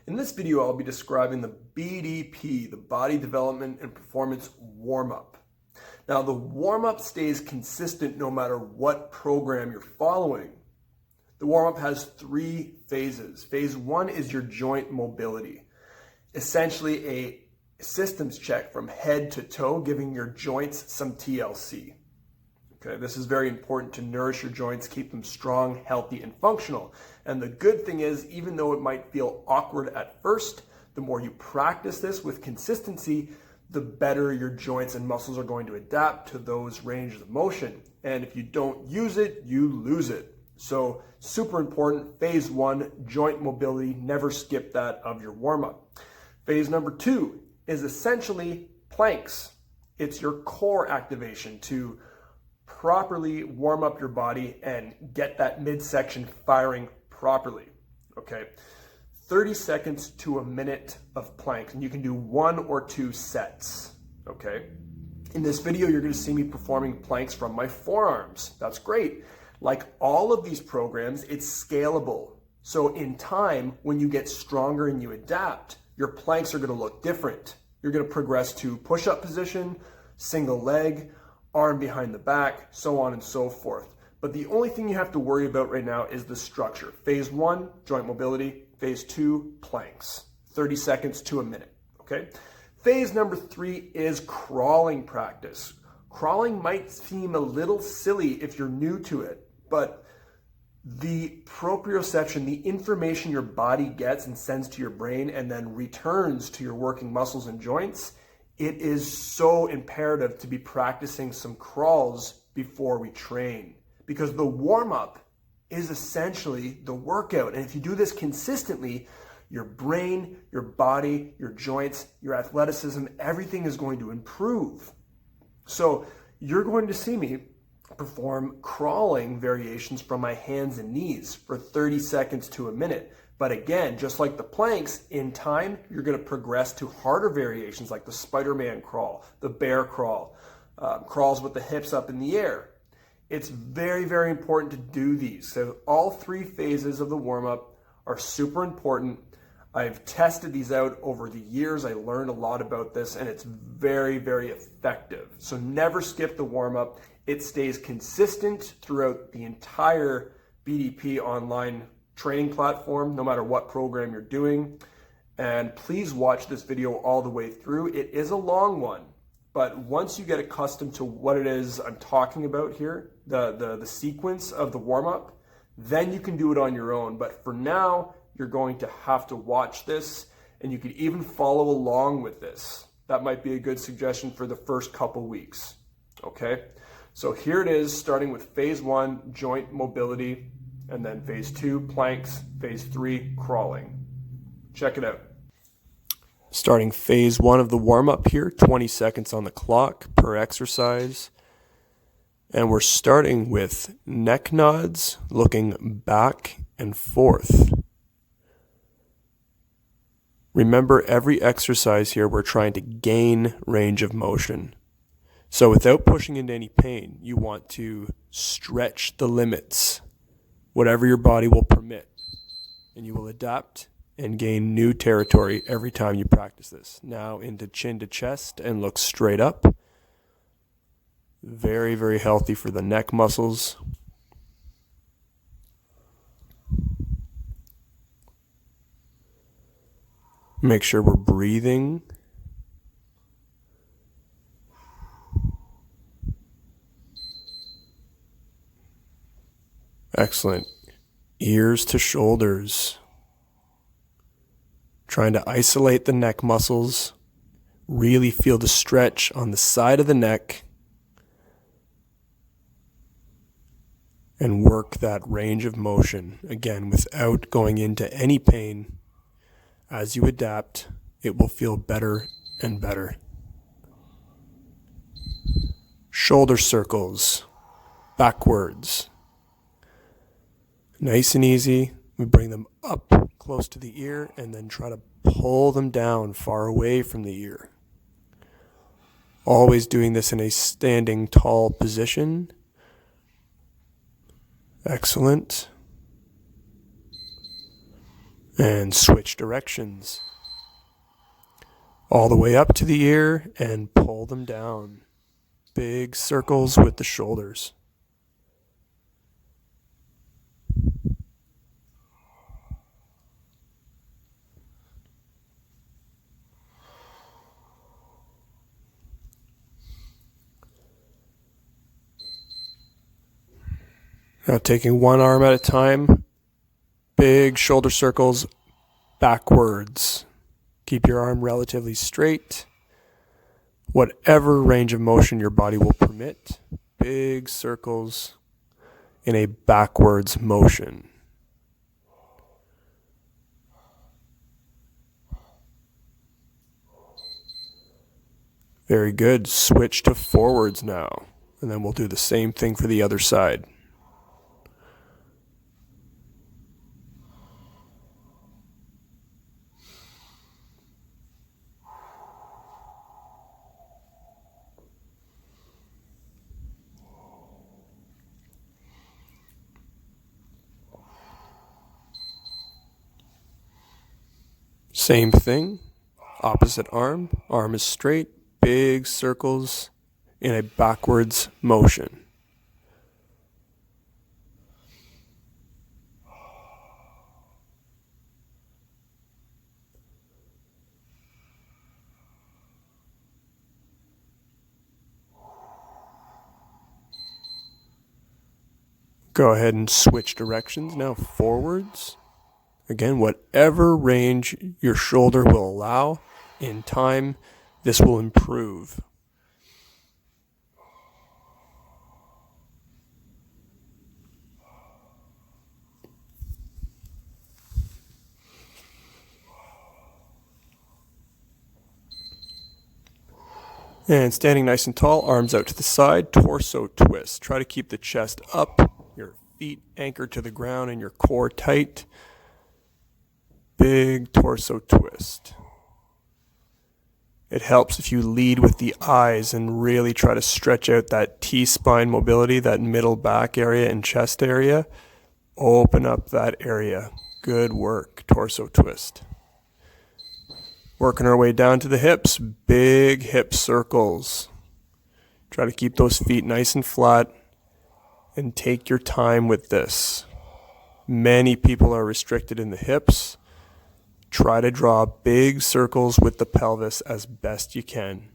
In this video, I'll be describing the BDP, the Body Development and Performance Warm-Up. Now, the warm-up stays consistent no matter what program you're following. The warm-up has 3 phases. Phase 1 is your joint mobility, essentially a systems check from head to toe, giving your joints some TLC. Okay, this is very important to nourish your joints, keep them strong, healthy, and functional. And the good thing is, even though it might feel awkward at first, the more you practice this with consistency, the better your joints and muscles are going to adapt to those ranges of motion. And if you don't use it, you lose it. So super important, phase 1, joint mobility, never skip that of your warm-up. Phase number 2 is essentially planks. It's your core activation to properly warm up your body and get that midsection firing properly. Okay, 30 seconds to a minute of planks, and you can do 1 or 2 sets. Okay, in this video you're going to see me performing planks from my forearms. That's great. Like all of these programs, it's scalable. So in time, when you get stronger and you adapt, your planks are going to look different. You're going to progress to push-up position, single leg, arm behind the back, so on and so forth. But the only thing you have to worry about right now is the structure. Phase 1, joint mobility. Phase 2, planks. 30 seconds to a minute, okay? Phase number 3 is crawling practice. Crawling might seem a little silly if you're new to it, but the proprioception, the information your body gets and sends to your brain and then returns to your working muscles and joints, it is so imperative to be practicing some crawls before we train, because the warm-up is essentially the workout. And if you do this consistently, your brain, your body, your joints, your athleticism, everything is going to improve. So you're going to see me perform crawling variations from my hands and knees for 30 seconds to a minute. But again, just like the planks, in time, you're going to progress to harder variations like the Spider-Man crawl, the bear crawl, crawls with the hips up in the air. It's very, very important to do these. So all 3 phases of the warm-up are super important. I've tested these out over the years. I learned a lot about this, and it's very, very effective. So never skip the warm-up. It stays consistent throughout the entire BDP online training platform, no matter what program you're doing. And please watch this video all the way through. It is a long one, but once you get accustomed to what it is I'm talking about here, the sequence of the warm-up, then you can do it on your own. But for now, you're going to have to watch this, and you could even follow along with this. That might be a good suggestion for the first couple weeks. Okay, so here it is, starting with phase 1, joint mobility, and then phase 2, planks, phase 3, crawling. Check it out. Starting phase 1 of the warm-up here, 20 seconds on the clock per exercise. And we're starting with neck nods, looking back and forth. Remember, every exercise here, we're trying to gain range of motion. So without pushing into any pain, you want to stretch the limits, whatever your body will permit, and you will adapt and gain new territory every time you practice this. Now into chin to chest and look straight up. Very, very healthy for the neck muscles. Make sure we're breathing. Excellent. Ears to shoulders. Trying to isolate the neck muscles. Really feel the stretch on the side of the neck. And work that range of motion, again, without going into any pain. As you adapt, it will feel better and better. Shoulder circles, backwards. Nice and easy. We bring them up close to the ear and then try to pull them down far away from the ear. Always doing this in a standing tall position. Excellent. And switch directions. All the way up to the ear and pull them down. Big circles with the shoulders. Now taking one arm at a time, big shoulder circles backwards. Keep your arm relatively straight. Whatever range of motion your body will permit, big circles in a backwards motion. Very good. Switch to forwards now, and then we'll do the same thing for the other side. Same thing, opposite arm, arm is straight, big circles in a backwards motion. Go ahead and switch directions now, forwards. Again, whatever range your shoulder will allow, in time, this will improve. And standing nice and tall, arms out to the side, torso twist. Try to keep the chest up, your feet anchored to the ground and your core tight. Big torso twist. It helps if you lead with the eyes and really try to stretch out that T-spine mobility, that middle back area and chest area. Open up that area. Good work. Torso twist. Working our way down to the hips. Big hip circles. Try to keep those feet nice and flat and take your time with this. Many people are restricted in the hips. Try to draw big circles with the pelvis as best you can.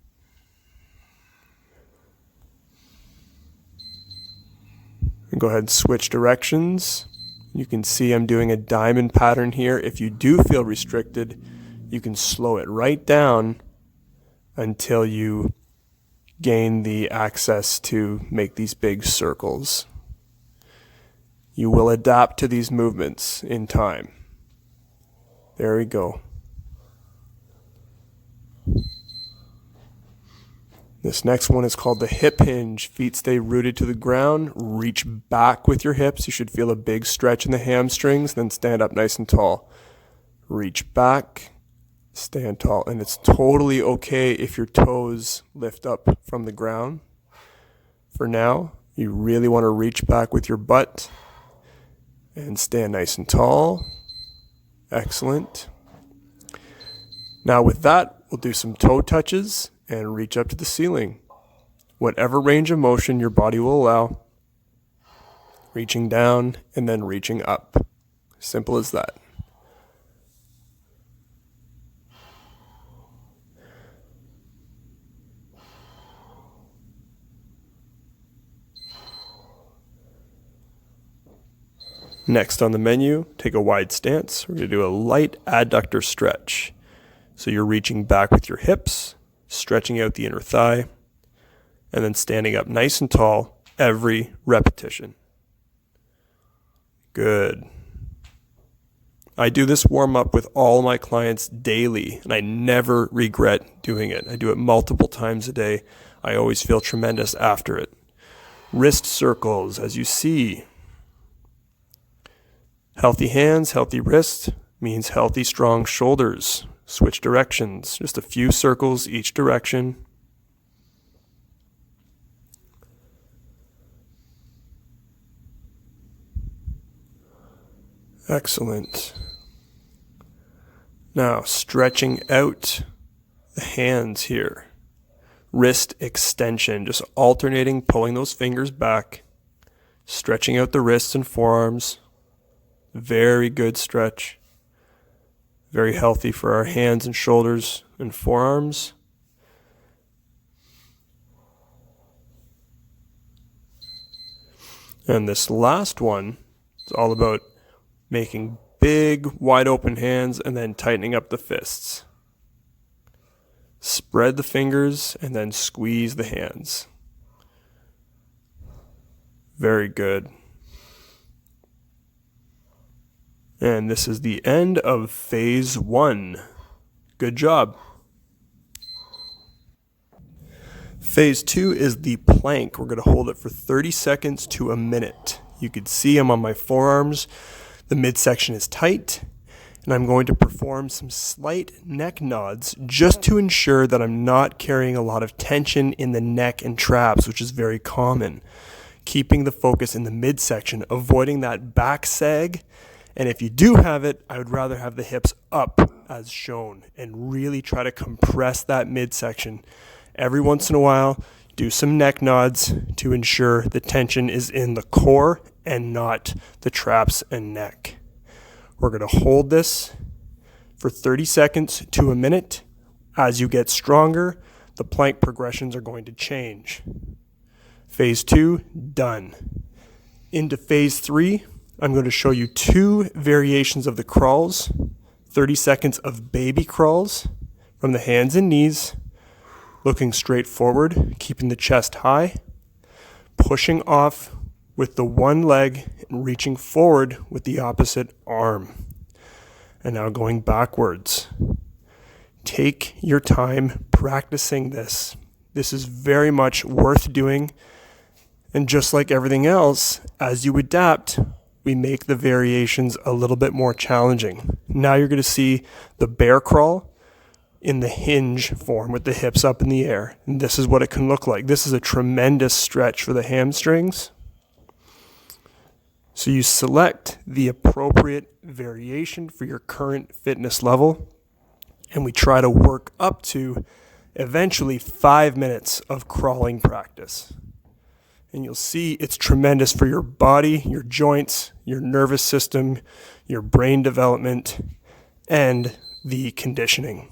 And go ahead and switch directions. You can see I'm doing a diamond pattern here. If you do feel restricted, you can slow it right down until you gain the access to make these big circles. You will adapt to these movements in time. There we go. This next one is called the hip hinge. Feet stay rooted to the ground. Reach back with your hips. You should feel a big stretch in the hamstrings. Then stand up nice and tall. Reach back. Stand tall. And it's totally okay if your toes lift up from the ground. For now, you really want to reach back with your butt. And stand nice and tall. Excellent. Now with that, we'll do some toe touches and reach up to the ceiling. Whatever range of motion your body will allow. Reaching down and then reaching up. Simple as that. Next on the menu, take a wide stance. We're going to do a light adductor stretch. So you're reaching back with your hips, stretching out the inner thigh, and then standing up nice and tall every repetition. Good. I do this warm up with all my clients daily, and I never regret doing it. I do it multiple times a day. I always feel tremendous after it. Wrist circles, as you see. Healthy hands, healthy wrists means healthy, strong shoulders. Switch directions, just a few circles each direction. Excellent. Now, stretching out the hands here. Wrist extension, just alternating, pulling those fingers back, stretching out the wrists and forearms. Very good stretch. Very healthy for our hands and shoulders and forearms. And this last one is all about making big, wide open hands and then tightening up the fists. Spread the fingers and then squeeze the hands. Very good. And this is the end of phase 1. Good job. Phase 2 is the plank. We're going to hold it for 30 seconds to a minute. You can see I'm on my forearms. The midsection is tight. And I'm going to perform some slight neck nods just to ensure that I'm not carrying a lot of tension in the neck and traps, which is very common. Keeping the focus in the midsection, avoiding that back sag. And if you do have it, I would rather have the hips up as shown and really try to compress that midsection. Every once in a while, do some neck nods to ensure the tension is in the core and not the traps and neck. We're going to hold this for 30 seconds to a minute. As you get stronger, the plank progressions are going to change. Phase 2, done. Into phase 3, I'm going to show you 2 variations of the crawls, 30 seconds of baby crawls from the hands and knees, looking straight forward, keeping the chest high, pushing off with the one leg and reaching forward with the opposite arm. And now going backwards. Take your time practicing this. This is very much worth doing. And just like everything else, as you adapt, we make the variations a little bit more challenging. Now you're going to see the bear crawl in the hinge form with the hips up in the air. And this is what it can look like. This is a tremendous stretch for the hamstrings. So you select the appropriate variation for your current fitness level, and we try to work up to eventually 5 minutes of crawling practice. And you'll see it's tremendous for your body, your joints, your nervous system, your brain development, and the conditioning.